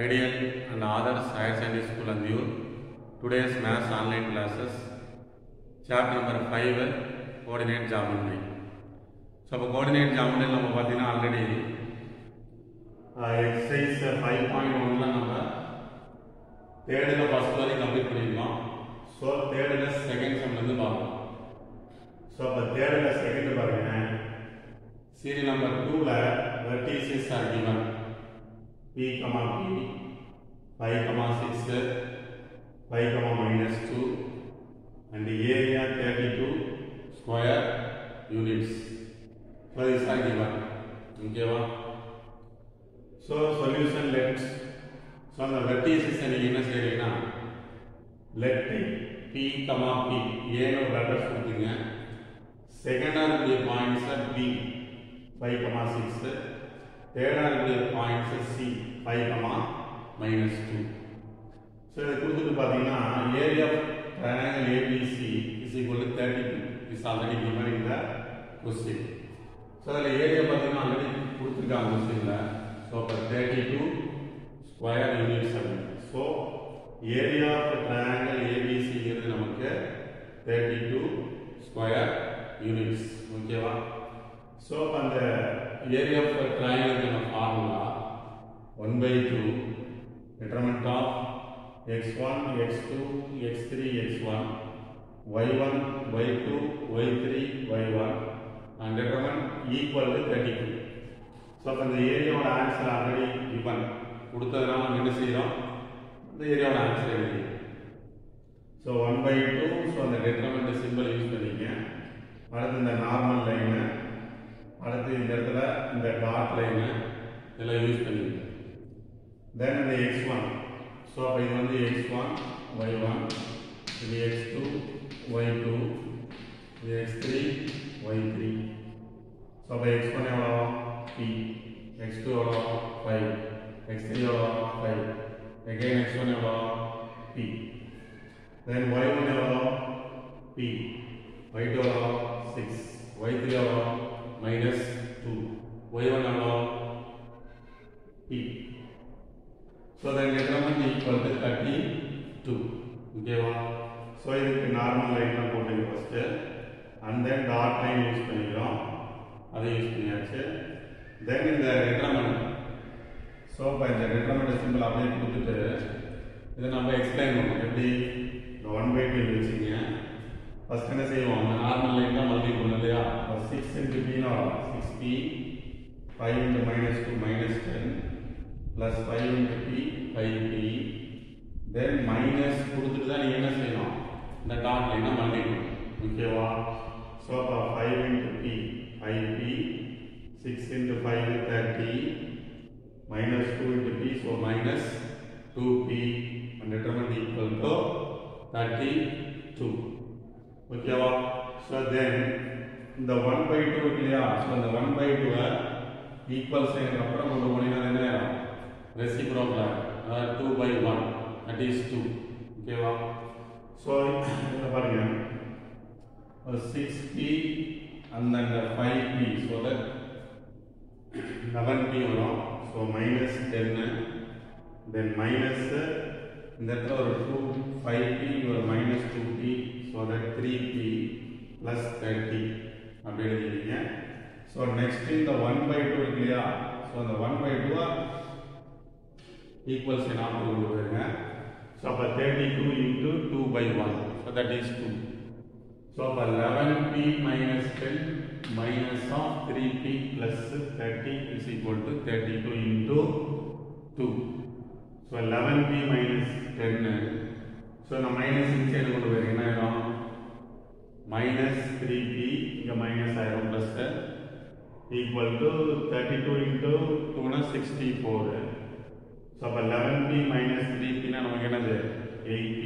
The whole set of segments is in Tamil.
Ideal and Others Higher Secondary School Andiyur. Today's Maths online classes. Chapter number 5, Coordinate Geometry. So, Coordinate Geometry we have already exercise 5.1 number. Third is the first one complete. So, third is the second sum. So, third is the second series number 2 vertices are given. P, P, 5, 6, 5, minus 2 and the area 32 square units. So these are given. Okay, so solution let. So the vertices and units are let P, P, A no letters கொடுத்தீங்க. Second order points are B 5, 6. Third order points are C 5, minus 2. So the area of triangle ABC is equal to 32. This is already given in the question. So the area is already put in the question. So 32 square units. So area of triangle ABC is 32 square units. Okay. So on the area of triangle formula 1 by 2 determinant of x1, x2, x3, x1, y1, y2, y3, y1 and determine equal to 32. So from the area of answer already given. The area of answer is so 1 by 2. So the determinant symbol use in the normal line. In the dot line use then in the x1. So by the x1, y1, the x2, y2, the x3, y3. So by x1 P, x2 5, x3 5, again x1 P. Then y1 P, y2 6, y3 minus 2, y1 P. So then determine equal to 32. Okay, so this normal line first and then dot line use then in the determinant. So by the determinant symbol apply then we explain the 1 by 2 first என்ன செய்வோம் நார்மல் லைன் தான் மல்டிபிள் பண்ணு இல்லையா 6 into p னா 6p 5 into minus 2 minus 10 plus 5 into p 5p then minus கொடுத்துட்டு தான் நீங்க என்ன செய்யணும் இந்த டாட் லைனை மல்டிபிள் ஓகேவா so 5 into p 5p 6 into 5 30 minus 2 into p so minus 2p and determinant equal to 32. Okay, so then the 1 by 2 clear. So the 1 by 2 equal sign reciprocal 2 by 1 that is 2. Okay, so 6p and then the 5p so that 11p so minus 10 then minus that 2 5p or minus 2p so that 3p plus 30 so next in the 1 by 2 clear. So the 1 by 2 equals in so 32 into 2 by 1 so that is 2. So 11p minus 10 minus of 3p plus 30 is equal to 32 into 2. So 11p minus 10 so the minus inside minus 3p minus iron plus equal to 32 into 2 na 64. So 11p minus 3p na 8p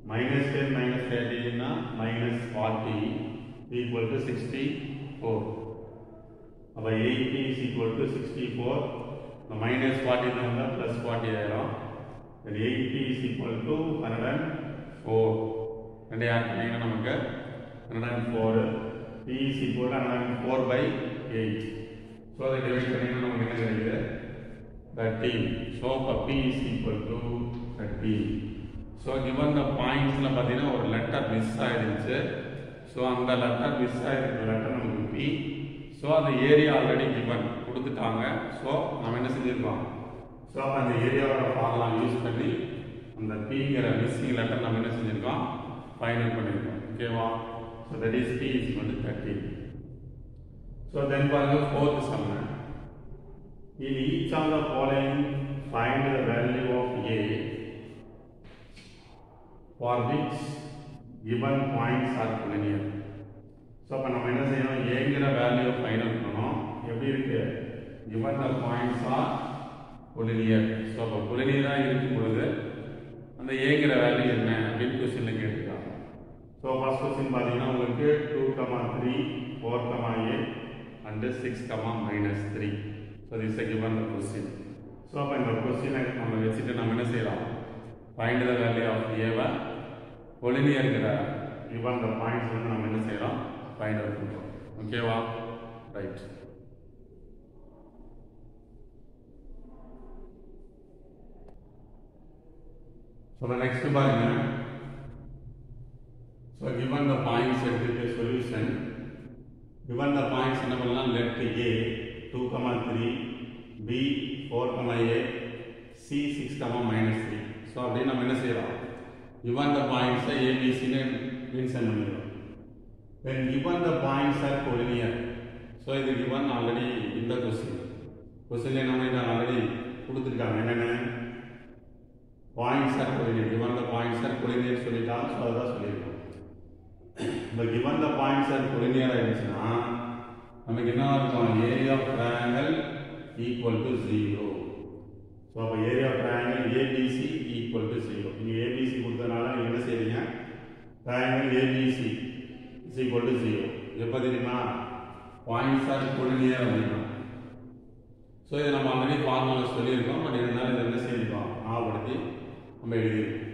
minus 10 minus 30 na minus 40 equal to 64. 8p is equal to 64. The minus 40 na plus 40 iron. Then 8p is equal to 104. And the answer is 104. P is equal to 104 by 8. So the division is 13. So P is equal to 13. So given the points la pathina or letter miss ஆயிடுச்சு. So அந்த letter miss ஆயிருக்கிற letter நமக்கு P. So the area already given கொடுத்துட்டாங்க. So நாம என்ன செஞ்சிருக்கோம்? So அந்த ஏரியாவோட ஃபார்முலா யூஸ் பண்ணி அந்த Pங்கிற மிஸ்ஸிங் லெட்டர் நாம என்ன செஞ்சிருக்கோம்? ஃபைனல் பண்ணிருக்கோம். ஓகேவா? So that is P is equal to 13. So then பாருங்க fourth sum. In each of the following find the value of A for which given points are collinear. So அப்ப நம்ம என்ன செய்யணும்? Aங்கிற வேல்யூ ஃபைனல் பண்ணனும். எப்படி இருக்கு? given the points are collinear. So அப்ப collinear இருக்கும் பொழுது அந்த Aங்கிற வேல்யூ என்ன அப்படினு क्वेश्चன்ல கேட்டிருக்காங்க. So first question பாத்தீங்கன்னா உங்களுக்கு 2, 3, 4, 8 and 6, -3. So this is given the question. So அப்ப இந்த question நம்ம வெச்சிட்டு நம்ம என்ன செய்யலாம்? Find the value of A collinear ங்கிற given the points வந்து நம்ம என்ன செய்யலாம்? Find out பண்றோம். ஓகேவா? ரைட். So the next பாருங்க. So given the points at the solution, given the points என்ன பண்ணலாம்? Let A 2, 3, B 4, 8, C 6, -3. So அப்படி நம்ம என்ன செய்யலாம்? Given the points A, B, C னு மென்ஷன் பண்ணிடுறோம். When given the points are collinear, so இது given already in the question. Questionல நம்ம இத already கொடுத்திருக்காங்க. என்னென்ன? Points are collinear. Given the points are collinear சொல்லிட்டாங்க. So அதான் சொல்லிருக்கோம். The given the points are collinear ஆயிடுச்சுனா நமக்கு என்ன இருக்கும்? Area of triangle equal to 0. So அப்ப area of triangle ABC equal to 0. இங்க ABC கொடுத்தனால நீங்க என்ன செய்றீங்க? Triangle ABC is equal to 0. எப்ப தெரியுமா? Points are collinear அப்படினா. So இத நம்ம ஆல்ரெடி ஃபார்முலா சொல்லியிருக்கோம். பட் இருந்தாலும் இத என்ன செய்யணும்? ஞாபகப்படுத்தி நம்ம எழுதிருக்கோம்.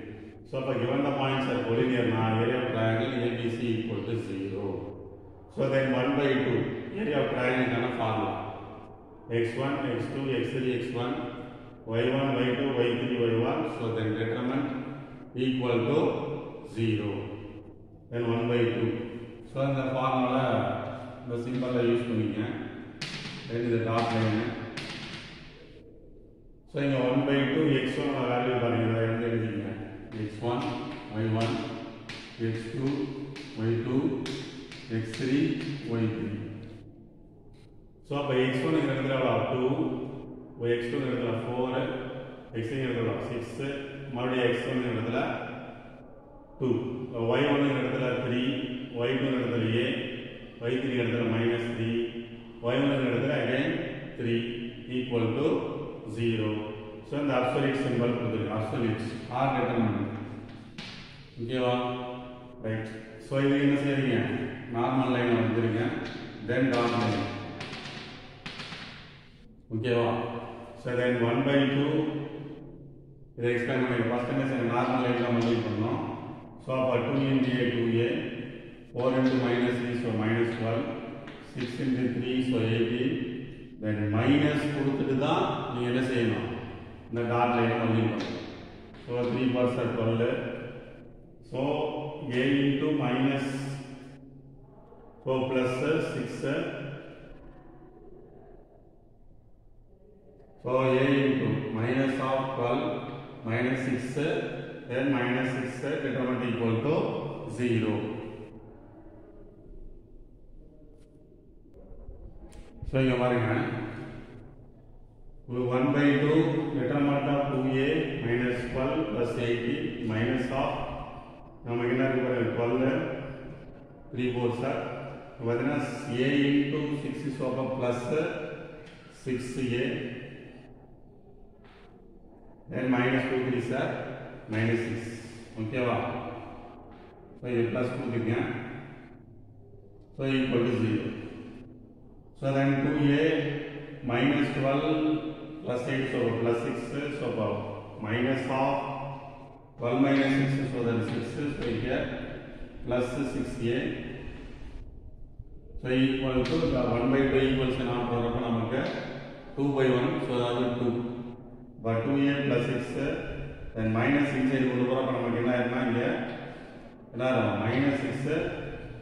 So அப்ப given the points are collinear na area of triangle ABC equal to 0. So then 1/2 area of triangle கான formula x1 x2 x3 x1 y1 y2 y3 y1. So then determinant equal to 0. Then 1/2. So இந்த ஃபார்முலா இந்த சிம்பலை யூஸ் பண்ணிங்க. then இந்த டாட் லைன். So இங்க 1/2 x1 ஓட வேல்யூ பாருங்க. எங்க எழுதிங்க? x1 y1 x2 y2 x3 y3. So அப்ப x1 ங்கிற இடத்துல 2, x2 ங்கிற இடத்துல 4, x3 ங்கிற இடத்துல 6, மறுபடியும் x1 ங்கிற இடத்துல 2, y1 ங்கிற இடத்துல 3, y2 ங்கிற இடத்துல a, y3 ங்கிற இடத்துல -3, y1 ங்கிற இடத்துல again 3 equal to 0. So இந்த absolute symbol கொடுத்திருக்கு. absolute or determinant. ஓகேவா? ரைட். So இது என்ன செய்றீங்க? நார்மல் லைன் வரைஞ்சிருங்க. then dot line. ஓகேவா? So then 1/2 இதை எக்ஸ்பிளைன் பண்ணி ஃபர்ஸ்ட் என்ன செய்யணும்? நார்மல் லைன்ல மல்டிப்ளை பண்ணனும். So அப்ப 2 into a 2a, 4 into -3 so -12, 6 into 3 so 18. then minus கொடுத்துட்டு தான் நீங்க என்ன செய்யணும்? இந்த டாட் லைனை மல்டிப்ளை பண்ணணும். So 3 4 12. So a into minus so plus 6. So a into minus of 12 minus 6 then minus 6 determinant equal to 0. So இங்க பாருங்க. 1/2 determinant of 2a minus 12 plus 18 minus of நமக்கு என்ன இருக்கு பாருங்க 12 3 4 சார் பார்த்தீங்கன்னா a into 6 is over plus 6a then minus 2 3 sir minus 6. ஓகேவா? so இது plus கொடுத்துங்க. so equal to 0. so then 2a minus 12 plus 8 so plus 6 so minus of 12 minus 6 so that 6 so here plus 6a so equal to the 1/2 equals என்ன போறப்ப நமக்கு 2/1 so that is 2 but 2a plus 6 then minus inside கொண்டு போறப்ப நமக்கு என்ன ஆயிரும்னா இங்க என்ன ஆகும் minus 6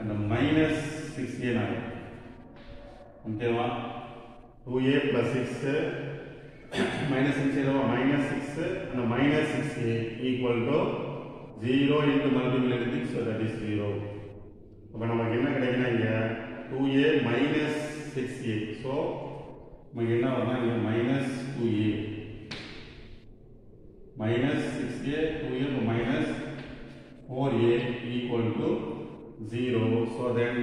and minus 6a ஆகும் ஓகேவா 2a plus 6 minus inside minus 6 and minus 6a equal to 0 into multiple anything so that is 0 அப்ப நமக்கு என்ன கிடைக்கும்னா இங்க 2a minus 6a so நமக்கு என்ன வரும்னா இங்க minus 2a minus 6a 2a minus 4a equal to 0 so then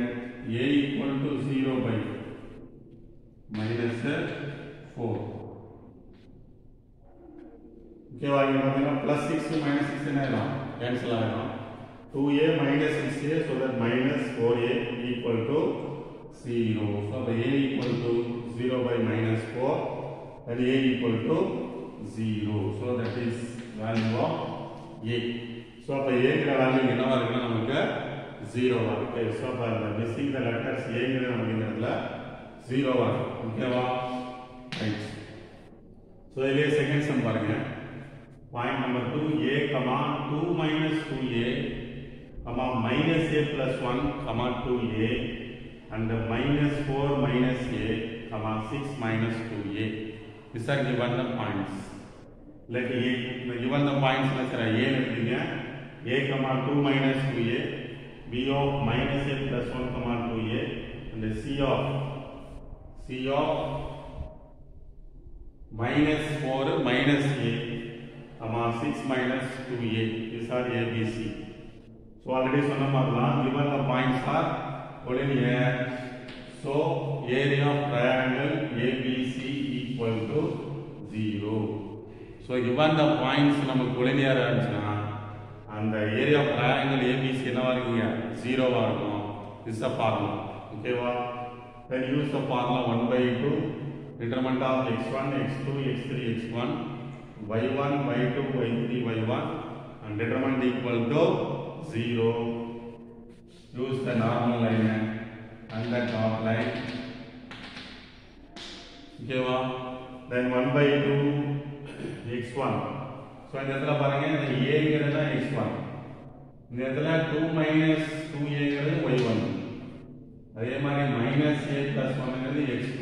a equal to 0 by minus 4 okay va இங்க பாத்தீங்கன்னா plus 6 minus 6 என்ன ஆகும் cancel ஆகும் 2a minus 6a so that minus 4a equal to 0 so the a equal to 0 by minus 4 and a equal to 0 so that is value of a so அப்ப a ங்கற வேல்யூ என்னவா இருக்குன்னா நமக்கு 0 வா இருக்கு so அப்ப the missing the letters a ங்கறது நமக்கு இந்த இடத்துல 0 வா இருக்கு ஓகேவா ரைட் so இதுல செகண்ட் சம் பாருங்க point number 2 a 2 minus 2a minus a plus 1 2a and minus 4 minus a 6 minus 2a these are given the points let a given the points na sir a எடுத்துங்க a 2 minus 2a b of minus a plus 1 2a and c of minus 4 minus a 6 minus 2a these are a b c so already சொன்ன மாதிரிதான் given the points are collinear so area of triangle abc equal to 0 so given the points நமக்கு collinear ஆச்சுனா அந்த area of triangle abc என்னவா இருக்குங்க 0 வா இருக்கும் this is the formula okay வா then use the formula 1 by 2 determinant of x1 x2 x3 x1 y1 y2 y3 y1 and determinant equal to 0 use the normal line and the top line okay va then 1 by 2 x1 so இந்த இடத்துல பாருங்க இந்த a ங்கிறது x1 இந்த இடத்துல 2 minus 2a ங்கிறது y1 அதே மாதிரி minus a plus 1 ங்கிறது x2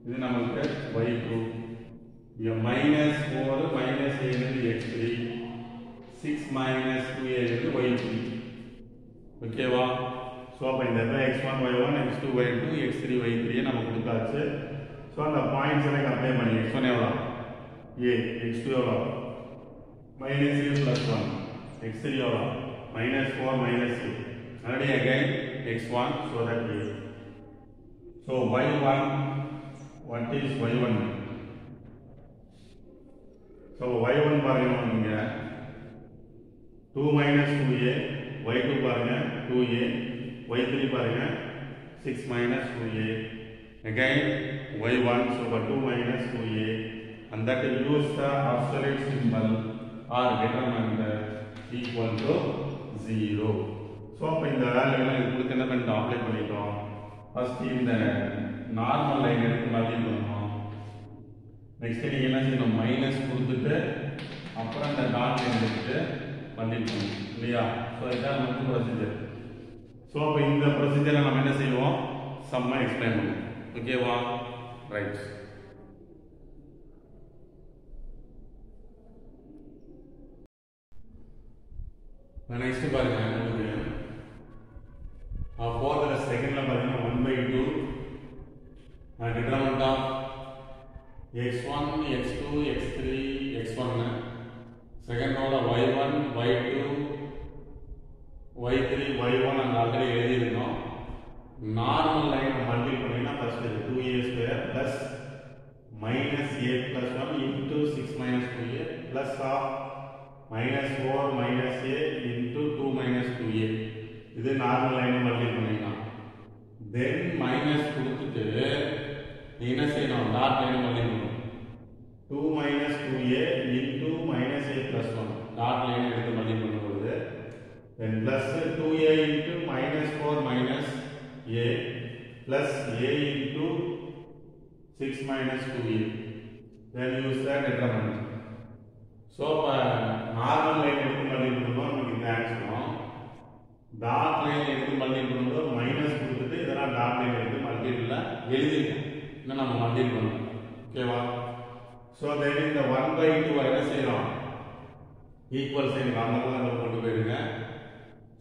இது நமக்கு y2 இங்க minus 4 minus a ங்கிறது x3 6 minus 2a ங்கிறது y3 ஓகேவா சோ அப்ப இந்த இடத்துல x1 y1 x2 y2 x3 y3 நமக்கு கொடுத்தாச்சு சோ அந்த பாயிண்ட்ஸ் எல்லாம் அப்ளை பண்ணி x1 எவ்வளவு a x2 எவ்வளவு minus a plus 1 x3 எவ்வளவு minus 4 minus a already again x1 so that a so y1 what is y1 so y1 பாருங்க நீங்க 2 minus 2a y2 பாருங்க 2a y3 பாருங்க 6 minus 2a again y1 so 2 minus 2a and that use the absolute symbol or determinant equal to 0 so அப்ப இந்த வேல்யூ எல்லாம் இது கொடுத்து என்ன பண்ணிட்டோம் அப்ளை பண்ணிட்டோம் ஃபர்ஸ்ட் இந்த நார்மல் லைன் எடுத்து மல்டிப்ளை பண்ணோம் நெக்ஸ்ட் நீங்க என்ன செய்யணும் மைனஸ் கொடுத்துட்டு அப்புறம் அந்த டாட் லைன் எடுத்து மல்டிப்ளை பண்ணணும் இல்லையா சோ இதான் வந்து ப்ரொசீஜர் சோ அப்ப இந்த ப்ரொசீஜரை நம்ம என்ன செய்வோம் சம்மா எக்ஸ்பிளைன் பண்ணுவோம் ஓகேவா ரைட் நெக்ஸ்ட் பாருங்க உங்களுக்கு ஃபர்தர் செகண்ட்ல பாத்தீங்கன்னா 1/2 determinant of x1 x2 x3 x1 second ரோல y1 y2 y3 y1 and already எழுதி இருக்கோம் நார்மல் லைன் மல்டிப்ளை பண்ணினா first 2a² plus minus a plus 1 into 6 minus 2a plus of minus 4 minus a into 2 minus 2a இது நார்மல் லைன் மல்டிப்ளை பண்ணிக்கலாம் then minus கொடுத்துட்டு என்ன செய்யணும் டாட் லைன் மல்டிப்ளை பண்ணணும் 2 minus 2a into minus a plus 1 dot line எடுத்து மல்டிப்ளை பண்ணும்போது then plus 2a into minus 4 minus a plus a into 6 minus 2a then use the determinant. So normal line எடுத்து மல்டிபிள் பண்ணும்போது நமக்கு இந்த ஆன்சர் வரும். டாட் லைன் எடுத்து மல்டிபிள் பண்ணும்போது மைனஸ் கொடுத்துட்டு இதெல்லாம் டாட் லைன் எடுத்து மல்டிபிள்ல எழுதிருக்கேன். இன்னும் நம்ம மல்டிபிள் பண்ணணும். ஓகேவா? ஸோ தென் இந்த 1/2 என்ன செய்யறோம்? ஈக்குவல் சைன் காரணமாக நம்ம கொண்டு போயிருங்க.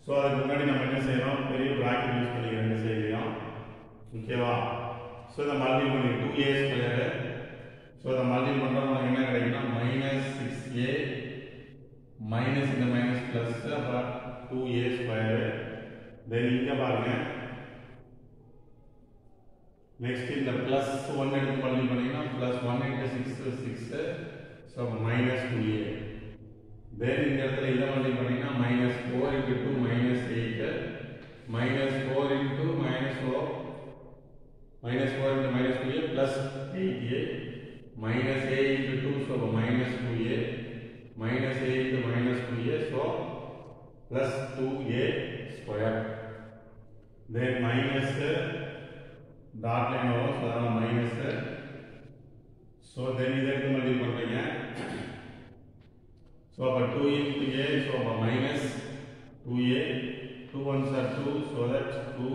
ஸோ அதுக்கு முன்னாடி நம்ம என்ன செய்யறோம்? பெரிய பிராக்கெட் யூஸ் பண்ணி ரெண்டு செய்யறோம். ஓகேவா? ஸோ இதை மல்டிபிள் பண்ணி 2a ஸ்கொயர். ஸோ இதை மல்டிபிள் பண்ணுறோம் நமக்கு என்ன கிடைக்குன்னா -6a மைனஸ் இந்த மைனஸ் பிளஸ் அப்புறம் 2a ஸ்கொயர். தென் இங்கே பாருங்க நெக்ஸ்ட் இந்த பிளஸ் 1 எடுத்து மல்டிபிள் பண்ணீங்கன்னா +1 × 6 6. So -2a. தென் இந்த இடத்துல இதை மல்டிபிள் பண்ணீங்கன்னா -4 × 2 -8 -4 × -4 -4 × -2a +8a -a × 2 so -2a -a × -2a so +2a square. Then minus dot line வரும் so அதனால minus. So then இதற்கு மல்டிபிள் பண்றீங்க. So அப்ப 2 into a so minus 2a 2 ones are 2 so that 2.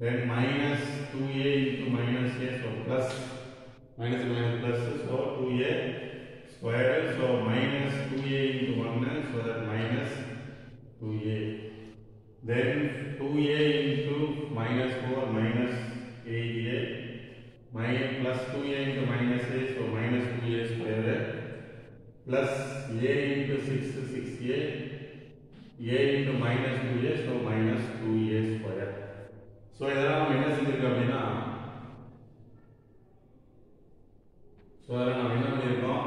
Then minus 2a into minus a so plus minus plus so 2a square so minus 2a into 1 so that minus 2a. Then 2a into minus 4 minus 8a plus 2a into minus a so minus 2a square plus a into 6 6a into minus 2a so minus 2a square. So இதெல்லாம் நம்ம என்ன செஞ்சிருக்கோம் அப்படின்னா நம்ம என்ன பண்ணியிருக்கோம்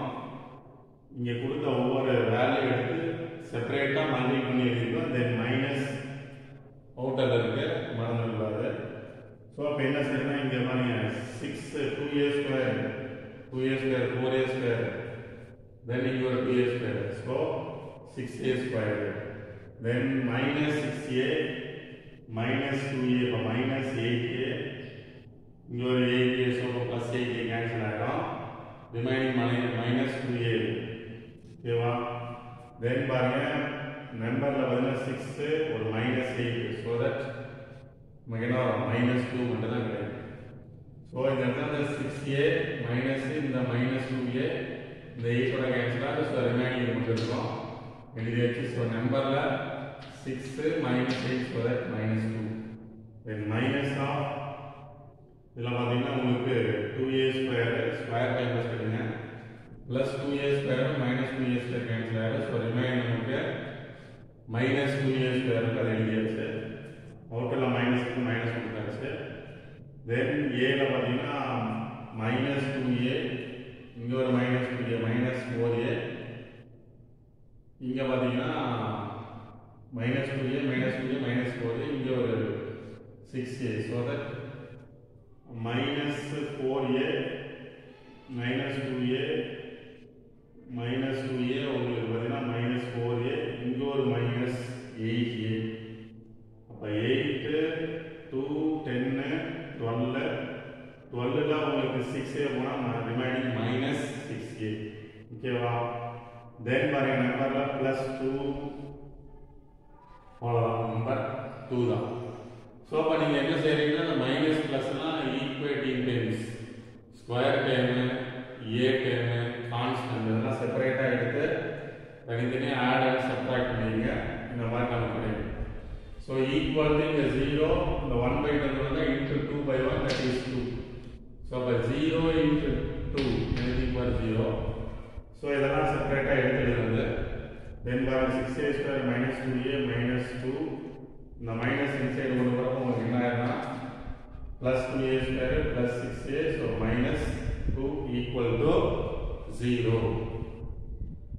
இங்கே கொடுத்த ஒவ்வொரு வேல்யூ எடுத்து செப்பரேட்டாக மல்டிபிள் பண்ணி எழுதிருக்கோம். தென் மைனஸ் அவுட்டரில் இருக்கு மறந்துடக்கூடாது. ஸோ அப்போ என்ன செய்யணும் இங்கே பாருங்க 6 2a ஸ்கொயர் 4a ஸ்கொயர் தென் இங்கே ஒரு 2a square so 6a square. Then minus 6a minus 2a இப்போ minus 8a இங்கே ஒரு 8a so plus 8a cancel ஆகிடும். ரிமைனிங் minus 2a ஓகேவா? தென் பாருங்க நம்பரில் பார்த்தீங்கன்னா 6 ஒரு -8 ஸோ தட் நமக்கு என்ன வரும் -2 மட்டும் தான் கிடைக்கும். ஸோ இந்த இடத்துல 6a மைனஸ் இந்த -2a இந்த 8ஓட கேன்சல் ஆகுது. ஸோ ரிமைனிங் மட்டும் இருக்கும் எழுதி வச்சு. ஸோ நம்பரில் 6 -8 so that -2. Then minus of இதில் பார்த்தீங்கன்னா உங்களுக்கு 2a ஸ்கொயர் டைம்ஸ் கிடைங்க plus 2a square -2a square cancel ஆகிடும். ஸோ ரிமைனிங் நமக்கு -2a ஸ்கொயர் அதை எழுதியாச்சு. அவுட்டரில் மைனஸ்க்கு மைனஸ் கொடுத்தாச்சு. தென் ஏல பார்த்தீங்கன்னா -2a இங்கே ஒரு -2a -4a இங்கே பார்த்தீங்கன்னா -2a -4a இங்கே ஒரு 6a so that -4a -2a உங்களுக்கு பார்த்தீங்கன்னா -4a இங்கே ஒரு -8a. அப்போ 8 2 10 12 12ல் உங்களுக்கு 6a போனால் ரிமைனிங் -6a ஓகேவா? தென் பாருங்க நம்பரில் +2 அவ்வளோதான் நம்பர் 2 தான். ஸோ அப்போ நீங்கள் என்ன செய்கிறீங்கன்னா இந்த மைனஸ் ப்ளஸ்லாம் equating terms square term A term constant இதெல்லாம் செப்பரேட்டாக எடுத்து தனித்தனியாக ஆட் அண்ட் சப்ட்ராக்ட் பண்ணிங்க இந்த மாதிரி நமக்கு கிடைக்கும். ஸோ ஈக்குவல் இங்கே 0 இந்த 1/2 இன்ட்டு 2/1 தட் இஸ் 2. ஸோ அப்போ 0 இன்ட்டு 2 ஈக்குவல் 0. ஸோ இதெல்லாம் செப்பரேட்டாக எடுத்துக்கிறது. தென் பாருங்க 6a ஸ்கொயர் -2a -2 இந்த மைனஸ் இன்சைடு கொண்டு வரப்போ உங்களுக்கு என்ன ஆயிருந்தா +2a square +6a so -2 equal to 0.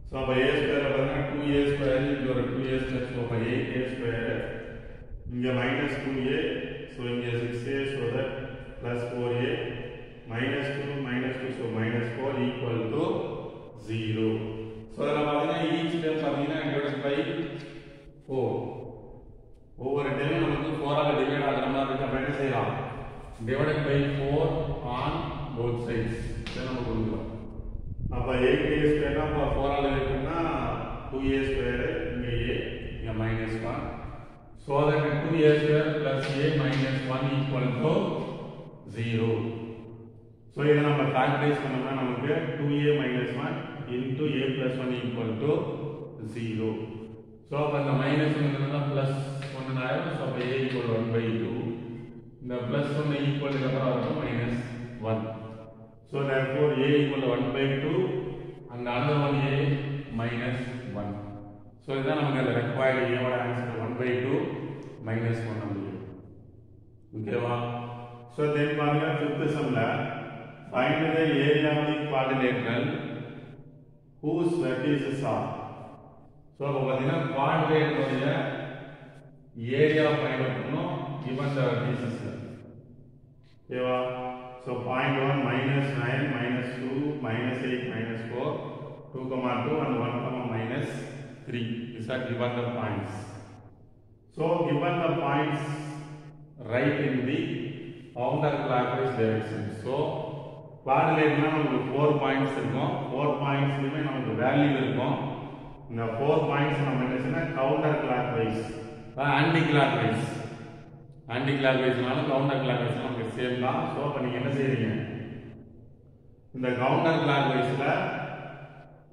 So அப்போ a ஸ்கொயர் பார்த்தீங்கன்னா 2a ஸ்கொயர் இங்கே ஒரு 2a ஸ்கொயர் ஸோ அப்போ 8a ஸ்கொயர் இங்கே -2a ஸோ இங்கே 6a so that +4a -2 so -4 equal to 0. So அதில் பார்த்தீங்கன்னா ஈச் டைம் பார்த்தீங்கன்னா டிவைடட் பை 4 ஒவ்வொரு டைமும் நமக்கு 4ஆல் டிவைட் ஆகிற மாதிரி இருக்கு. அப்போ என்ன செய்யலாம் divided by 4 on both sides இதை நம்ம கொடுக்கலாம். அப்போ 8a ஸ்கொயர்னா அப்போ 4 ஆல் இருக்குன்னா 2a ஸ்கொயர் இங்கே a இங்கே -1. So that 2a square plus a -1 equal to 0. So இதை நம்ம ஃபேக்டரைஸ் பண்ணோம்னா நமக்கு 2a -1 into a plus 1 equal to 0. So அப்போ இந்த -1 இருந்தால் +1 ஆயிடும். ஸோ அப்போ a equal 1/2. இந்த +1 ஈக்குவல் இதுக்கப்புறம் வரும் -1. So therefore a equal 1/2 and another one a -1. So இதுதான் நமக்கு அந்த required a ஓட ஆன்சர் 1/2 -1 அப்படிங்கிறது. ஓகேவா? ஸோ தென் பாருங்க ஃபிஃப்த் சம்ல find the area of the quadrilateral whose vertices are. So அப்போ பார்த்தீங்கன்னா quadrilateral ஏரியா ஃபைண்ட் அவுட் பண்ணணும் given the vertices. ஓகேவா? So 0.1 -9 -2 -8 -4 2, and 1, -3. These are given the points. So given the points, write in the counterclockwise direction. So quadrilateral நமக்கு 4 points இருக்கும். 4 pointsலயுமே நமக்கு வேல்யூ இருக்கும். இந்த 4 points நம்ம என்ன செய்யணும்? Counterclockwise anticlockwise. ஆன்டி கிளாக்வைஸ்னால கவுண்டர் கிளாக்வைஸ் நமக்கு சேம் தான். ஸோ அப்போ நீங்கள் என்ன செய்றீங்க? இந்த கவுண்டர் கிளாக்வைஸில்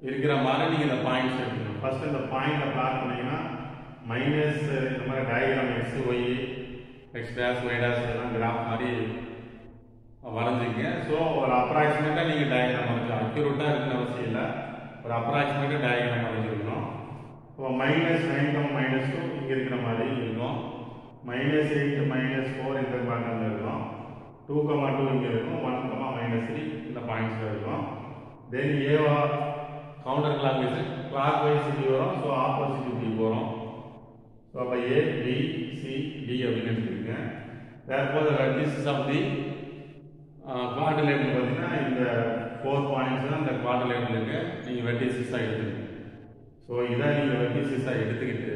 இருக்கிற மாதிரி நீங்கள் இந்த பாயிண்ட்ஸ் எடுக்கணும். ஃபர்ஸ்ட் இந்த பாயிண்டை பிளாட் பண்ணீங்கன்னா மைனஸ் இந்த மாதிரி diagram x y x dash y dash எல்லாம் கிராஃப் மாதிரி வரைஞ்சிங்க. ஸோ ஒரு அப்ராக்சிமேட்டாக நீங்கள் டயக்ராம் வரைஞ்சி அக்யூரேட்டாக இருக்கிற அவசியம் இல்லை. ஒரு அப்ராக்சிமேட்டாக டயக்ராம் வரைஞ்சிருக்கணும். இப்போ -9, -2 இங்கே இருக்கிற மாதிரி இருக்கும். -8, -4 இந்த பேட்டர்னில் இருக்கும். 2, 2 இங்கே இருக்கும். 1, -3 இந்த பாயிண்ட்ஸில் இருக்கும். தென் ஏவா கவுண்டர் கிளாக்வைஸ் கிளாக்வைஸ் இப்படி வரும். ஸோ ஆப்போசிட் இப்படி போகிறோம். ஸோ அப்போ ஏ பி சி டி அப்படின்னு எடுத்துக்கோங்க. therefore the vertices of the quadrilateral பார்த்தீங்கன்னா இந்த 4 பாயிண்ட்ஸ் தான் இந்த quadrilateralக்கு நீங்கள் வெர்டிசஸாக எடுத்துக்கணும். ஸோ இதை நீங்கள் வெர்டிசஸாக எடுத்துக்கிட்டு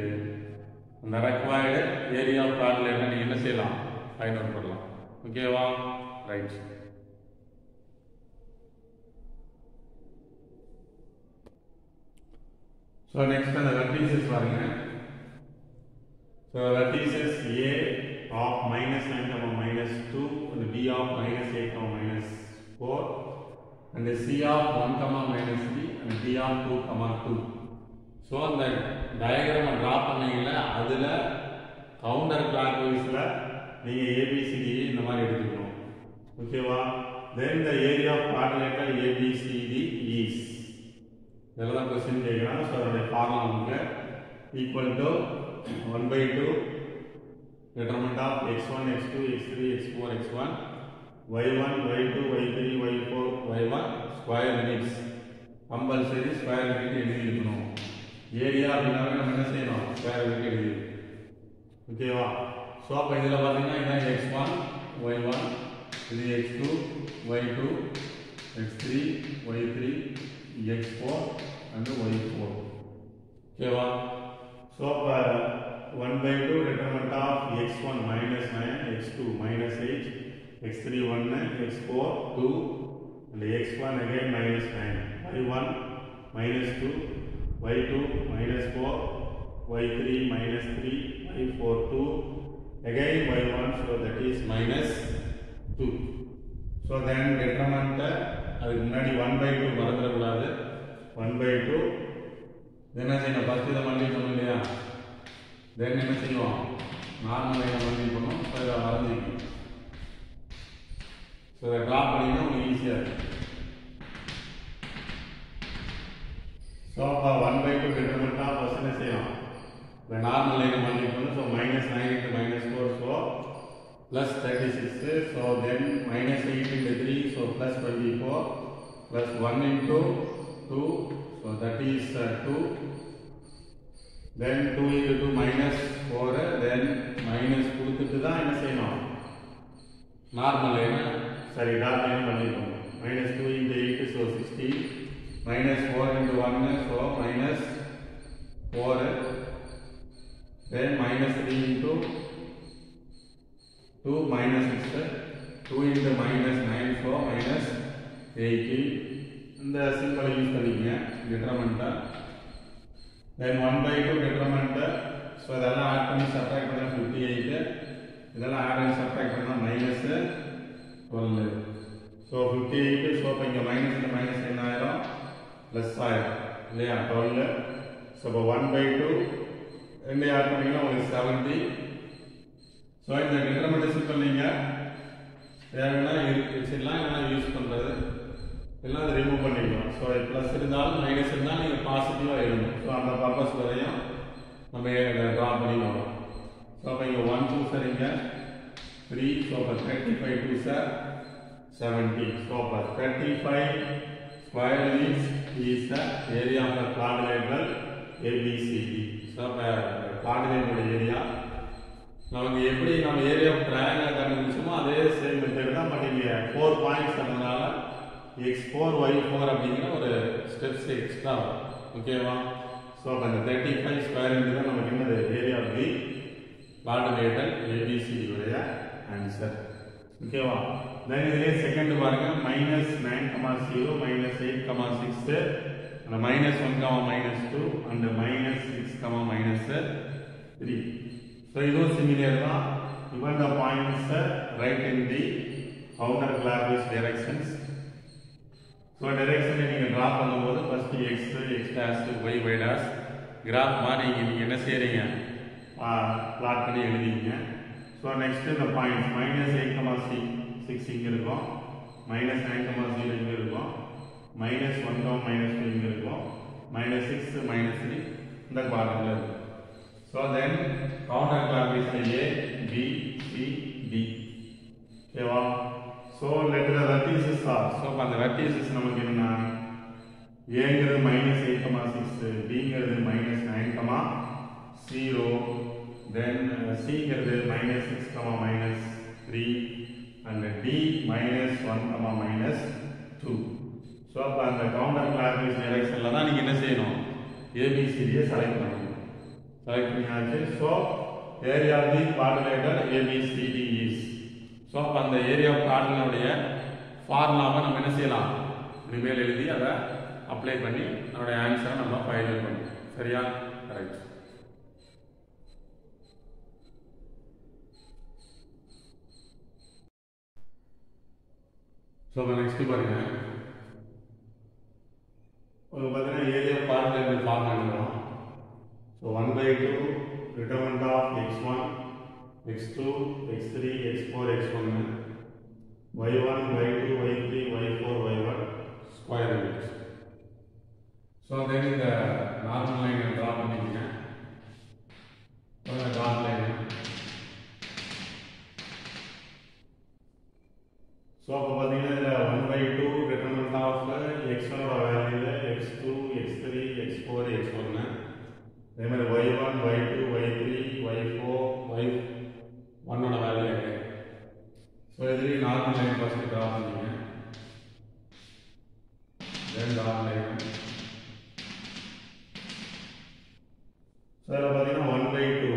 அந்த ரெக்வயர்டு ஏரியா ஆஃப் quadrilateral நீங்கள் என்ன செய்யலாம்? ஃபைண்ட் அவுட் பண்ணலாம். ஓகேவா? ரைட். ஸோ நெக்ஸ்ட் அந்த வெர்டிசஸ் பாருங்க. So vertices A of -9, -2 and B of -8, -4 and C of 1, -3 and D of 2, 2. So அந்த டயக்ராமை ட்ரா பண்ணீங்கல்ல, அதில் கவுண்டர் கிளாக்வைஸில் நீங்கள் ABCD இந்த மாதிரி எடுத்துக்கணும். ஓகேவா? Then the area of quadrilateral ABCD is இதெல்லாம் கொஸ்டின் கேட்குறாங்க. ஸோ அதோடைய ஃபார்முலா நமக்கு equal to 1/2 determinant of x1, x2, x3, x4, x1, y1, y2, y3, y4, y1 square units. Compulsory square unit எழுதிக்கணும். ஏரியா அப்படின்னாவே நம்ம என்ன செய்யணும்? ஸ்கொயர் யூனிட் எழுதிக்கணும். ஓகேவா? ஸோ அப்போ இதில் பார்த்தீங்கன்னா இதான் x1, y1, இது x2, y2, x3, y3, x4 and y4. ஓகேவா? ஸோ அப்போ 1/2 determinant of x1 -9, x2 -8, x3 1, x4 2 and x1 again -9, y1 -2, y2 -4, y3 -3, y4 2 again y1, so that is -2. so then determinant அதுக்கு முன்னாடி 1/2 மறந்துடக்கூடாது. 1/2 என்ன செய்யணும்? ஃபர்ஸ்ட் இதை மல்டிப்ளை பண்ணணும் இல்லையா? தென் என்ன செய்வோம்? நார்மல் லைனை மல்டிப்ளை பண்ணணும். ஸோ இதை வரைஞ்சிக்கணும். ஸோ இதை ட்ரா பண்ணிங்கன்னா உங்களுக்கு ஈஸியாக இருக்கும். ஸோ அப்போ 1/2 டிட்டர்மினன்ட்டாக ஃபர்ஸ்ட் என்ன செய்யணும்? இந்த நார்மல் லைனை மல்டிப்ளை பண்ணணும். So -9 into -4, so +36. So then -8 into 3, so +24, plus 1 into 2, so that is 2. Then 2 into 2 -4, then minus கொடுத்துட்டு தான் என்ன செய்யணும்? நார்மல் லைனை சரி டாட் லைன் பண்ணிக்கணும். -2 into 8, so 16, -4 into 1, so -4, then -3 into 2 -6, 2 into -9, so -18, இந்த சிம்பிளை யூஸ் பண்ணிக்கங்க டிட்டர்மினன்ட்டை. தென் 1/2 டிட்டர்மினன்ட். ஸோ இதெல்லாம் ஆட் பண்ணி சப்ட்ராக்ட் பண்ணால் 58. இதெல்லாம் ஆட் பண்ணி சப்ட்ராக்ட் பண்ணால் -12. ஸோ 58. ஸோ இப்போ இங்கே மைனஸ் என்ன ஆயிரும், ப்ளஸ் ஆயிரும் இல்லையா, 12. ஸோ இப்போ 1/2 ரெண்டு ஆட் பண்ணிங்கன்னா உங்களுக்கு 70. ஸோ இந்த டிட்டர்மினன்ட் சிம்பிள் நீங்கள் தேவைன்னா வச்சிடலாம், இல்லைனா யூஸ் பண்ணுறது இல்லைனா அதை ரிமூவ் பண்ணிக்கலாம். ஸோ ப்ளஸ் இருந்தாலும் மைனஸ் இருந்தாலும் நீங்கள் பாசிட்டிவாக எழுதணும். ஸோ அந்த பர்பஸ் வரையும் நம்ம ட்ரா பண்ணி வரோம். ஸோ அப்போ இங்கே 1 2 சரிங்க 3. ஸோ அப்போ 35 2 சார் 70. ஸோ அப்போ 35 square is the area of the quadrilateral ABCD. So அப்போ quadrilateral ஏரியா நமக்கு எப்படி நம்ம ஏரியா ஆஃப் ட்ரையாங்கிள் கண்டுபிடிச்சோமோ அதே சேம் மெத்தட் தான். பட் இங்கே 4 பாயிண்ட்ஸ் அதனால x4 y4 அப்படிங்கிற ஒரு ஸ்டெப்ஸ் எக்ஸ்ட்ரா வரும். ஓகேவா? ஸோ அப்போ அந்த 35 ஸ்கொயர் தான் நமக்கு என்னது area of the quadrilateral ABCD உடைய ஆன்சர். ஓகேவா? தென் இதுலேயே செகண்ட் பாருங்க -9, -0, -8, -6 and -1, -2 and -6, -3. So இதுவும் சிமிலர் தான். Even the points right in the counterclockwise directions. So direction நீங்க டிரா பண்ணும்போது first x dash y y dash graph மாதிரி நீங்க என்ன செய்றீங்க, பிளாட் பண்ணி எழுதிங்க. So next the points -8, இங்க இருக்கும், -9, இங்க இருக்கும், -1, -2 இங்க இருக்கும், -6, -3 இந்த குவாட்ரண்ட்ல இருக்கும். So then counterclockwise A B C D. ஓகேவா? So let the vertices are. So அந்த vertices நமக்கு என்ன, A ங்கிறது -8, B ங்கிறது -9, 0, then C ங்கிறது -6, -3 and D -1, -2. So அப்ப அந்த counterclockwise directionல தான் நீங்க என்ன செய்யணும், ABCD செலக்ட் பண்ணணும். செலக்ட் பண்ணியாச்சு. So area of the quadrilateral ABCD is. So அப்போ அந்த ஏரியா ஆஃப் quadrilateral ஃபார்முலாவை நம்ம என்ன செய்யலாம், இனிமேல் எழுதி அதை அப்ளை பண்ணி நம்மளுடைய ஆன்சரை நம்ம ஃபைனல் பண்ணணும். சரியா? ரைட். ஸோ நெக்ஸ்ட் பாருங்க, பார்த்தீங்கன்னா ஏரியா ஆஃப் quadrilateral ஃபார்முலா எழுதுறோம். So 1/2 determinant of x1, x2, x3, x4, x1, y1, y2, y3, y4, y1 square root. So then the normal line draw பண்ணிக்கங்க. இந்த dot line. So அப்ப பாத்தீங்கன்னா இதுல 1/2 determinant of x1 ஓட value x2, x3, x4, x1. அதே மாதிரி y1, y2, y3, y4, y1 ஓட வேல்யூ இருக்கு. ஸோ இதுலேயும் நார்மல் லைன் ஃபர்ஸ்ட் ட்ரா பண்ணிங்க, தென் டாட் லைன். ஸோ இதில் பார்த்தீங்கன்னா 1/2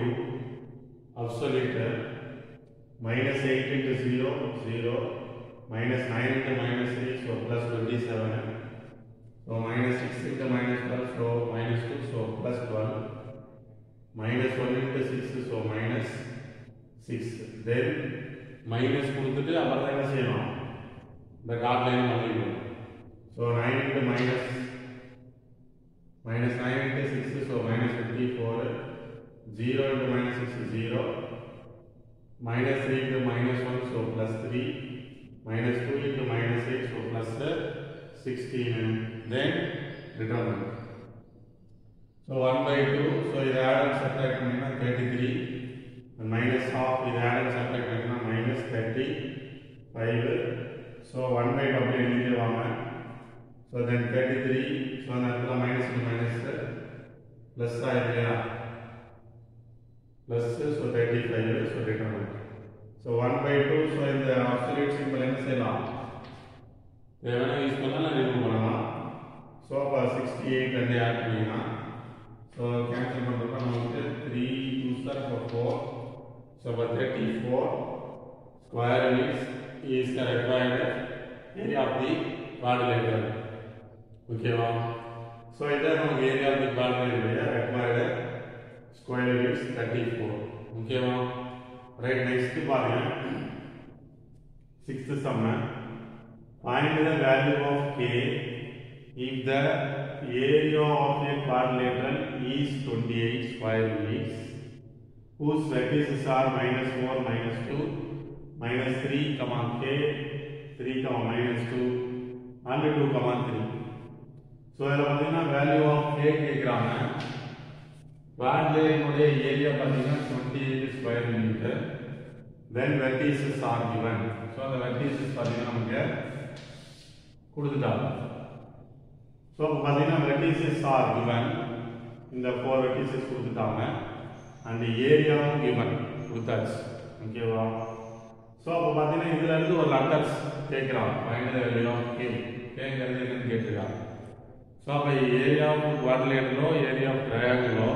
absolute -8 into 0, 0, -9 into -3, so +27. So -6 into -12, so -2, so +12. -1 into 6, so -6. Then minus கொடுத்துட்டு அப்புறம் என்ன செய்யணும், இந்த டாட் லைன் பண்ணிக்கணும். So 9 into -9 into 6, so -54. 0 into -6, 0. -3 into -1, so +3. -2 into -8, so +16. Then determinant. So 1/2, so இது add and subtract பண்ணினா 33 and -half இது add and subtract பண்ணினா -35. So 1/2 அப்படியே எழுதிட்டே வாங்க. So then 33, so அந்த இடத்துல minus plus ஆயிடுயா plus, so 35, so determinant. So 1/2, so இந்த absolute symbol என்ன செய்யலாம், தேவையான யூஸ் பண்ணலாம், ரிமூவ் பண்ணலாம். ஸோ அப்போ 68 ரெண்டு ஆட் பண்ணிக்கலாம். ஸோ கேன்சல் பண்ணுறப்ப நமக்கு 3 2s are 4. ஸோ அப்போ 34 square is the required area of the quadrilateral. ஓகேவா? ஸோ இதான் நமக்கு ஏரியா ஆஃப் தி குவாட்ரேட்டருடைய ரெக்வயர்டு ஸ்கொயர் யூனிட்ஸ் 34. ஓகேவா? ரைட், நெக்ஸ்ட் பாருங்க 6th sum. Find the value of k if the area of a quadrilateral is 28 square units whose vertices are -4, -2, -3, k, 3, -2 and 2, 3. So இதில் பார்த்தீங்கன்னா வேல்யூ ஆஃப் கே கேட்குறாங்க. குவாட்ரிலேட்டருடைய ஏரியா பார்த்தீங்கன்னா 28 ஸ்கொயர் யூனிட். தென் வெர்டிசஸ் ஆர் கிவன். ஸோ அந்த வெர்டிசஸ் பார்த்தீங்கன்னா நமக்கு கொடுத்துட்டாங்க. ஸோ இப்போ பார்த்தீங்கன்னா வெர்டிசஸ் ஆர் கிவன், இந்த 4 வெர்டிசஸ் கொடுத்துட்டாங்க. அண்ட் ஏரியாவும் கிவன் கொடுத்தாச்சு. ஓகேவா? ஸோ அப்போ பார்த்தீங்கன்னா இதுல இருந்து ஒரு லெட்டர்ஸ் கேட்குறாங்க. Find the value of K. கேங்கிறது என்னன்னு கேட்டிருக்காங்க. ஸோ அப்போ ஏரியா ஆஃப் குவாட்ரிலேட்டரோ ஏரியா ஆஃப் ட்ரையாங்கிளோ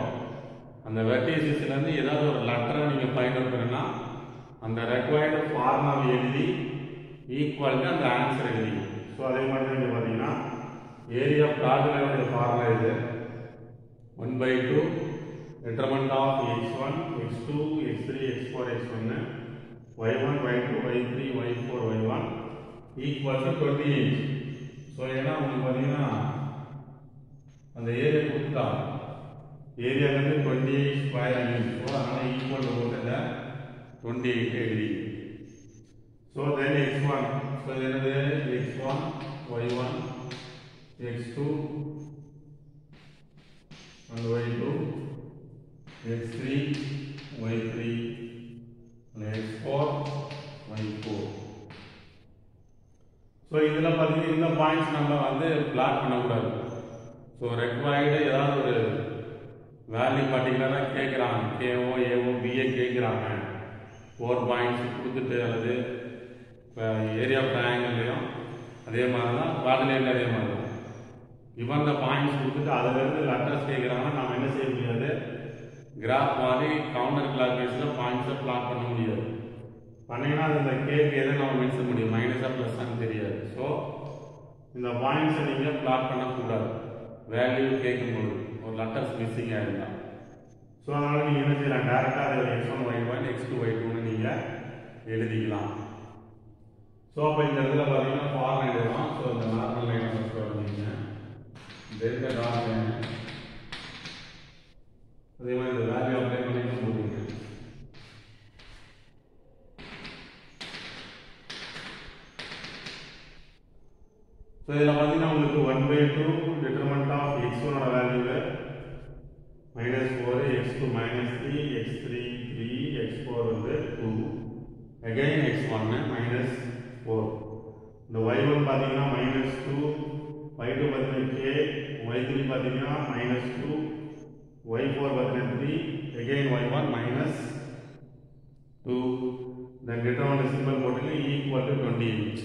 அந்த வெர்டிசஸ்லேருந்து ஏதாவது ஒரு லெட்டரை நீங்கள் ஃபைண்ட் அவுட் பண்ணுன்னா அந்த ரெக்வயர்டு ஃபார்முலாவை எழுதி ஈக்குவல்ட்டு அந்த ஆன்சர் எழுதி. ஸோ அதே மாதிரி தான் இங்கே பார்த்தீங்கன்னா ஏரியா ஆஃப் குவாட்ரிலேட்டரோட ஃபார்முலா இது 1/2 determinant of x1, x2, x3, x4, x1, y1, y2, y3, y4, y1 equal to 28. So ஏன்னா உங்களுக்கு பார்த்தீங்கன்னா அந்த ஏரியா கொடுத்தா ஏரியா வந்து 28 ஸ்கொயர் யூனிட். ஸோ அதனால் ஈக்குவல் போட்டு 28 எழுதி. ஸோ தென் x1, ஸோ இது என்னது x1, y1, x2 and y2, x3, y3, x4, y4. So இதில் பார்த்தீங்கன்னா இந்த பாயிண்ட்ஸ் நம்ம வந்து பிளாட் பண்ணக்கூடாது. ஸோ ரெக்வயர்டு ஏதாவது ஒரு வேல்யூ பர்டிகுலராக கேட்குறாங்க, கேஓ ஏஓ பிஏ கேட்குறாங்க, 4 பாயிண்ட்ஸ் கொடுத்துட்டு அல்லது இப்போ ஏரியா ட்ரையாங்கிள்லையும் அதே மாதிரி தான் குவாட்ரிலேட்டர் அதே மாதிரி தான். இப்போ அந்த பாயிண்ட்ஸ் கொடுத்துட்டு அதிலிருந்து லெட்டர்ஸ் கேட்குறாங்கன்னா நம்ம என்ன செய்ய முடியாது, கிராஃப் மாதிரி கவுண்டர் கிளாக் வைஸில் பாயிண்ட்ஸை பிளாட் பண்ண முடியாது. பண்ணிங்கன்னா அது இந்த கேக்கு எதை நம்ம மென்ஷன் முடியும், மைனஸாக ப்ளஸ்ஸான்னு தெரியாது. ஸோ இந்த பாயிண்ட்ஸை நீங்கள் பிளாட் பண்ணக்கூடாது. வேல்யூ கேட்கும்போது ஒரு லெட்டர்ஸ் மிஸ்ஸிங் ஆகிருந்தா. ஸோ அதனால் நீங்கள் என்ன செய்யலாம், டேரெக்டாக அதில் x1, y1, x2, y2ன்னு நீங்கள் எழுதிக்கலாம். ஸோ அப்போ இந்த இடத்துல பார்த்தீங்கன்னா ஃபார்ம் எழுதலாம். ஸோ இந்த நார்மல் லைனை ஃபஸ்ட்டு வந்தீங்க, டெல்டா டாட் லைன், அதே மாதிரி இந்த வேல்யூ அப்ளை பண்ணிட்டு போடுவீங்க. ஸோ இதில் பார்த்தீங்கன்னா உங்களுக்கு 1/2 determinant of x1 value -4, x2 -3, x3 3, x4 வந்து 2, again x1 -4. இந்த y1 பார்த்தீங்கன்னா -2, y2 பார்த்தீங்கன்னா k, y3 பார்த்தீங்கன்னா -2, y4 பார்த்தீங்கன்னா 3, again y1 -2. then determinant symbol போட்டு equal to 28.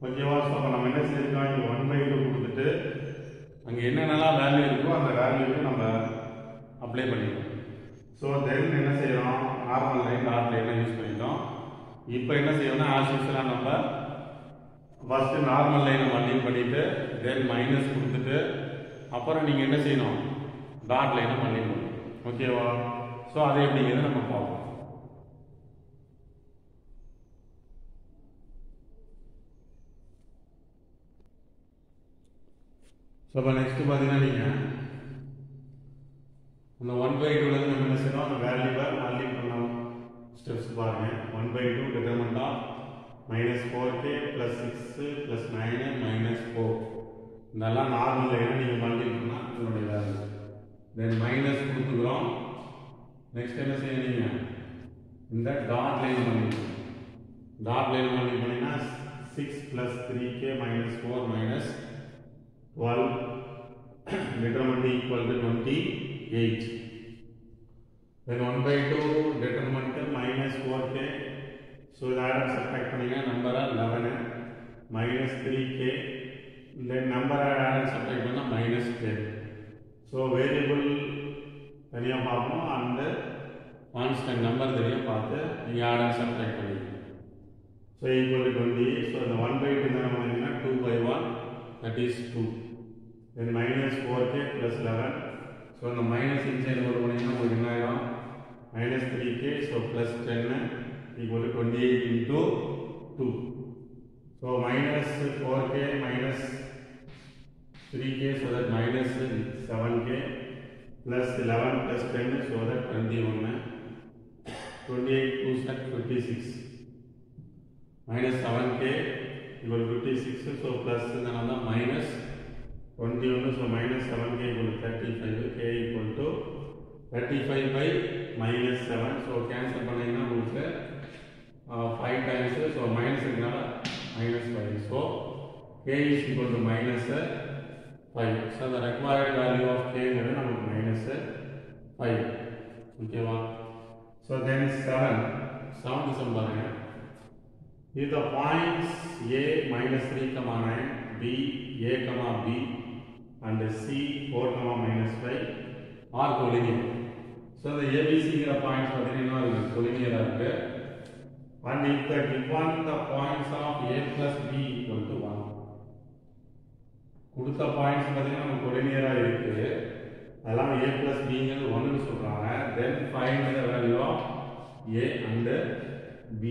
ஓகேவா? ஸோ அப்போ நம்ம என்ன செய்யலாம், இங்கே 1/2 கொடுத்துட்டு அங்கே என்னென்னலாம் வேல்யூ இருக்கோ அந்த வேல்யூக்கு நம்ம அப்ளை பண்ணிடுவோம். ஸோ தென் என்ன செய்யறோம், நார்மல் லைன் டாட் லைனை யூஸ் பண்ணிட்டோம். இப்போ என்ன செய்யணும்னா ஆஸ் யூஸ்வலாக நம்ம ஃபஸ்ட்டு நார்மல் லைனை மல்டிபிள் பண்ணிட்டு தென் மைனஸ் கொடுத்துட்டு அப்புறம் நீங்கள் என்ன செய்யணும், டாட் லைனை மல்டிபிள். ஓகேவா? ஸோ அது எப்படிங்கிறத நம்ம பார்ப்போம். ஸோ இப்போ நெக்ஸ்ட் பார்த்தீங்கன்னா நீங்கள் அந்த 1/2 நம்ம என்ன செய்யணும், அந்த வேல்யூவை மல்டிபிள் பண்ணணும். ஸ்டெப்ஸ் பாருங்கள். 1/2 determinant of -4k + 6 + 9 -4. இதெல்லாம் நார்மல் லைனை நீங்கள் மல்டிபிள் பண்ணால் இதனுடைய வேல்யூ. தென் மைனஸ் கொடுத்துக்கிறோம். நெக்ஸ்ட் என்ன செய்யறீங்க, இந்த dot line multiple. Dot line multiple பண்ணிங்கன்னா 6 + 3k -4 -12 determinant equal to 28. Then 1/2 determinant -4k. So that subtract பண்ணீங்கன்னா number 11 -3k. Then number add subtract பண்ணா -10. So variable தனியா பார்ப்போம், and constant number தனியா பார்த்து நீங்க add and subtract பண்ணுவீங்க. So equal to 28. So the 1/2 என்ன பண்ணுவீங்கன்னா 2/1, that is 2. then minus 4k plus 11. So the minus inside what minus 3k, so plus 10 equal to 28 into 2. So minus 4k minus 3k, so that minus 7k plus 11 plus 10, so that 21. 28 2 set 56. Minus 7k equal to 56, so plus another minus 21, so minus 7k equal to 35, k equal to 35 by minus 7, so cancel பண்ணீங்கன்னா உங்களுக்கு 5 times, so minus இருக்கனால minus 5, so k is equal to minus 5, so the required value of k is minus 5, okay va. So then 7 sum பாருங்க. If the points a minus 3 comma 9, b a comma b and c 4 comma minus 5 are collinear. So the abc points are collinear இருக்கு. And if the given the points of a plus b equal to 1, கொடுத்த points பார்த்தீங்கன்னா நம்ம collinear இருக்கு. அதெல்லாம் a plus b ங்கிறது 1 னு சொல்றாங்க. Then find the value of a and b.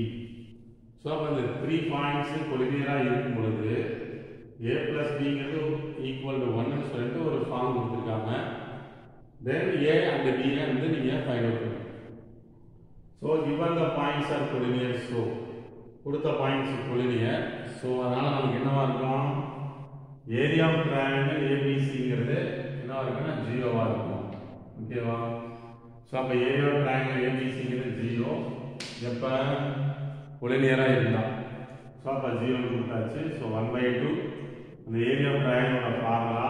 So அப்ப இந்த 3 points collinear இருக்கும் பொழுது a plus b ங்கிறது equal to 1 னு சொல்லிட்டு ஒரு ஃபார்ம் கொடுத்திருக்காங்க. Then a and b வந்து நீங்க ஃபைண்ட் அவுட் பண்ணணும். So given the points are collinear, so கொடுத்த points collinear, so அதனால நமக்கு என்னவா இருக்கும், ஏரியா ஆஃப் ட்ரையாங்கிள் ABC ங்கிறது என்னவா இருக்குன்னா 0வா இருக்கும். ஓகேவா. சோ அப்ப ஏரியா ஆஃப் ட்ரையாங்கிள் ABC ங்கிறது 0 எப்ப collinear இருந்தா. சோ அப்ப 0 னு கொடுத்தாச்சு. சோ 1/2 அந்த ஏரியா ஆஃப் ட்ரையாங்கிள் ஓட formula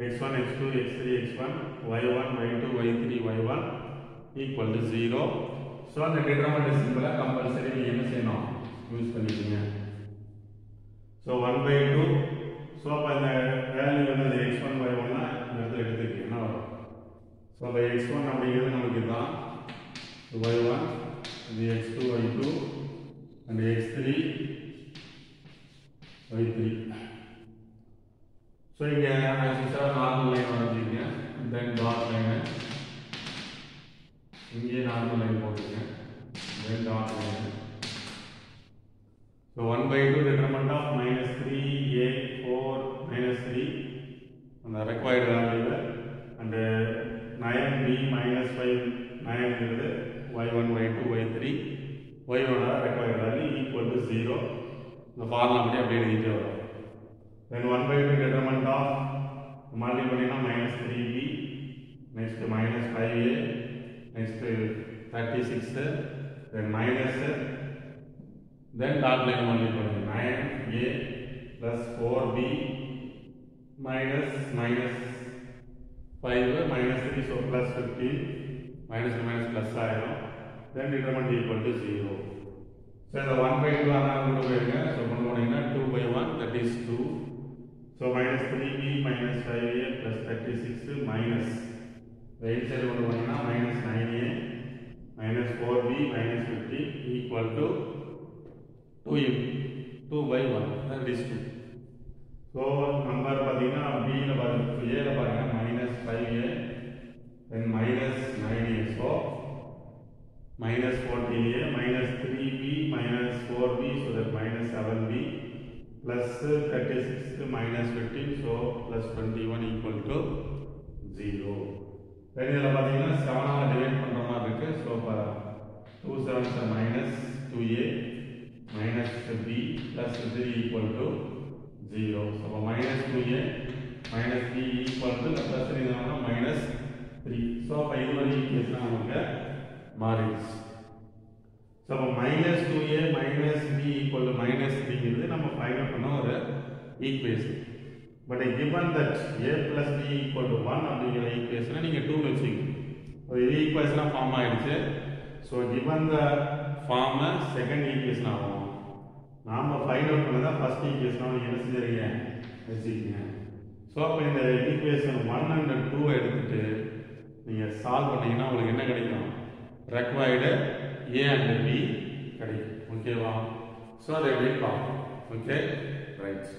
x1 x2 x3 x1 y1 y2 y3 y1 equal to 0. so அந்த determinant symbol compulsory நீங்க என்ன செய்யணும், யூஸ் பண்ணிக்கங்க. so 1/2, so அப்ப இந்த வேல்யூ வந்து x1 y1 னா இந்த இடத்துல எடுத்துக்கிங்க என்ன வரும். so அப்ப x1 அப்படிங்கிறது நமக்கு இதுதான், y1 இது x2 y2 and x3 y3. So இங்க as usual normal line வரைஞ்சீங்க, then dot line, இங்கே normal line போடுங்க, then dot line. So 1/2 determinant of minus 3a 4 minus 3 and the required value, and 9b minus 5 9 is y1 y2 y3 y1 required value equal to 0. இந்த ஃபார்முலா அப்படியே எழுதிட்டே வரோம். Then 1/2 determinant of multiply minus 3b, next minus 5a, next 36, then minus, then dot line multiply 9a plus 4b minus 5 minus 3, so plus 15 minus plus ஆயிரும். Then determinant equal to 0. So the 1/2 ஆனால் கொண்டு போயிருங்க. So கொண்டு போனீங்கன்னா 2/1 that is 2. So minus 3b minus 5a plus 36 minus right side கொண்டு போனீங்கன்னா minus 9a minus 4b minus 15 equal to 2/1 that is 2. So number பார்த்தீங்கன்னா b ல பாருங்க, a ல பாருங்க minus 5a then minus 9a, so minus 14a minus 3b minus 4b, so that minus 7b plus 36 minus 15, so plus 21 equal to 0. then இதல பாத்தீங்கன்னா 7 ஆல டிவைட் பண்ற மாதிரி இருக்கு. so 2 7s are minus 2a minus b plus 3 equal to 0. so minus 2a minus b equal to the plus 3 is minus 3. so அப்ப இது ஒரு ஈக்குவேஷன் நமக்கு மாறிடுச்சு. so minus 2a minus b equal to minus 3 இது நம்ம ஃபைண்ட் அவுட் பண்ண ஒரு equation. but given that a plus b equal to 1 அப்படிங்கிற ஈக்குவேஷனை நீங்க 2 னு வெச்சீங்க. ஒரு ஈக்குவேஷனா ஃபார்ம் ஆயிடுச்சு. so given the form second equation ஆகும். நாம ஃபைண்ட் அவுட் பண்ணதா ஃபர்ஸ்ட் ஈக்குவேஷனா நீங்க என்ன செஞ்சீங்க வெச்சீங்க. so அப்ப இந்த ஈக்குவேஷன் 1 and 2 எடுத்துட்டு நீங்க சால்வ் பண்ணீங்கன்னா உங்களுக்கு என்ன கிடைக்கும், required a and b கிடைக்கும். ஓகேவா. so அதை எப்படி பார்ப்போம். Okay right.